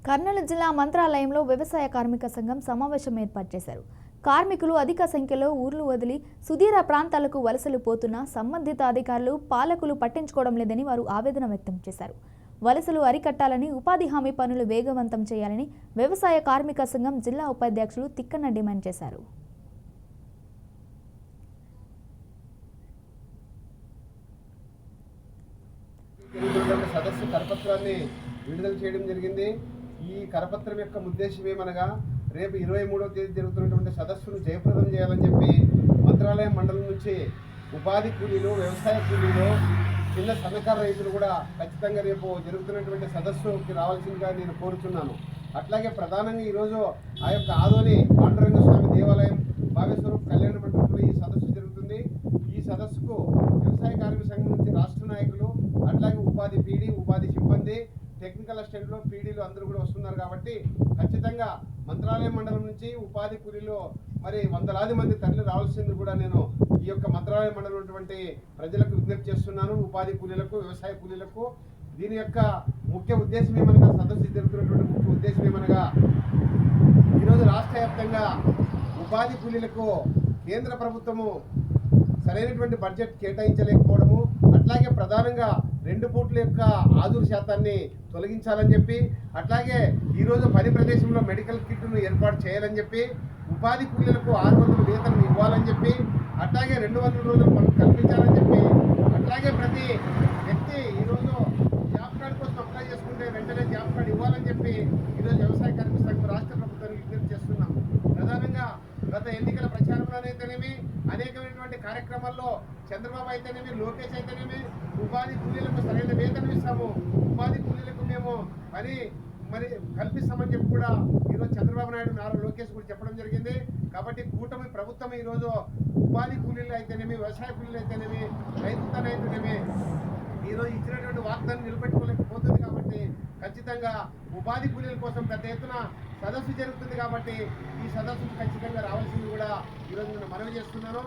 కర్నూలు జిల్లా మంత్రాలయంలో వ్యవసాయ కార్మిక సంఘం సమావేశం ఏర్పాటు చేశారు. కార్మికులు అధిక సంఖ్యలో ఊర్లు వదిలి సుదూర ప్రాంతాలకు వలసలు పోతున్నా సంబంధిత అధికారులు, పాలకులు పట్టించుకోవడం లేదని వారు ఆవేదన వ్యక్తం చేశారు. వలసలు అరికట్టాలని, ఉపాధి హామీ పనులు వేగవంతం చేయాలని వ్యవసాయ కార్మిక సంఘం జిల్లా ఉపాధ్యక్షులు తిక్కన్న డిమాండ్ చేశారు. సదస్సు కరపత్రాన్ని విడుదల చేయడం జరిగింది. ఈ కరపత్రం యొక్క ఉద్దేశం ఏమనగా రేపు 23వ తేదీ జరుగుతున్నటువంటి సదస్సును జయప్రదం చేయాలని చెప్పి మంత్రాలయం మండలం నుంచి ఉపాధి కూలీలు, వ్యవసాయ కూలీలు, చిన్న సన్నకారు రైతులు కూడా ఖచ్చితంగా రేపు జరుగుతున్నటువంటి సదస్సుకి రావాల్సిందిగా నేను కోరుతున్నాను. అట్లాగే ప్రధానంగా ఈరోజు ఆ యొక్క ఆదోని పాండురంగ స్వామి దేవాలయం భావేశ్వరూప్ కళ్యాణ మండపంలో ఈ సదస్సు జరుగుతుంది. ఈ సదస్సుకు వ్యవసాయ కార్మిక సంఘం నుంచి రాష్ట్ర నాయకులు, అట్లాగే ఉపాధి పీడీ, ఉపాధి సిబ్బంది, టెక్నికల్ అసిస్టెంట్లు, పీడీలు అందరూ కూడా వస్తున్నారు. కాబట్టి ఖచ్చితంగా మంత్రాలయం మండలం నుంచి ఉపాధి కూలీలో మరి వందలాది మంది తరలి రావాల్సింది కూడా నేను ఈ యొక్క మంత్రాలయం మండలం ఉన్నటువంటి ప్రజలకు విజ్ఞప్తి చేస్తున్నాను. ఉపాధి కూలీలకు, వ్యవసాయ కూలీలకు దీని యొక్క ముఖ్య ఉద్దేశం ఏమనగా, సదస్సు జరుగుతున్నటువంటి ముఖ్య ఉద్దేశం ఏమనగా, ఈరోజు రాష్ట్ర వ్యాప్తంగా ఉపాధి కూలీలకు కేంద్ర ప్రభుత్వము సరైనటువంటి బడ్జెట్ కేటాయించలేకపోవడము, అట్లాగే ప్రధానంగా 2 పూట్ల యొక్క ఆజూరు శాతాన్ని తొలగించాలని చెప్పి, అట్లాగే ఈరోజు పని ప్రదేశంలో మెడికల్ కిట్ను ఏర్పాటు చేయాలని చెప్పి, ఉపాధి కూలీలకు 600 వేతనం ఇవ్వాలని చెప్పి, అట్లాగే 200 రోజులు పనులు కల్పించాలని చెప్పి, అట్లాగే ప్రతి వ్యక్తి ఈరోజు జాబ్ కార్డు కోసం అప్లై చేసుకుంటే వెంటనే జాబ్ కార్డు ఇవ్వాలని చెప్పి ఈరోజు వ్యవసాయ కార్మిక సంఘం రాష్ట్ర ప్రభుత్వానికి విజ్ఞప్తి చేస్తున్నాం. ప్రధానంగా గత ఎన్నికల ప్రచారంలోనైతేనేమి, అనేకమైనటువంటి కార్యక్రమాల్లో చంద్రబాబు అయితేనేమి, లోకేష్ అయితేనేమి ఉపాధి కూలీలకు సరైన వేతనం ఇస్తాము, ఉపాధి కూలీలకు మేము మరి కల్పిస్తామని చెప్పి కూడా ఈరోజు చంద్రబాబు నాయుడు, నారా లోకేష్ కూడా చెప్పడం జరిగింది. కాబట్టి కూటమి ప్రభుత్వం ఈరోజు ఉపాధి కూలీలు అయితేనేమి, వ్యవసాయ కూలీలు అయితేనేమి, రైతుతనం అయితేనేమి ఈరోజు ఇచ్చినటువంటి వాగ్దానం నిలబెట్టుకోలేకపోతుంది. కాబట్టి ఖచ్చితంగా ఉపాధి కూలీల కోసం పెద్ద ఎత్తున సదస్సు జరుగుతుంది. కాబట్టి ఈ సదస్సుకు ఖచ్చితంగా రావాల్సింది కూడా ఈరోజు నేను మనవి చేస్తున్నాను.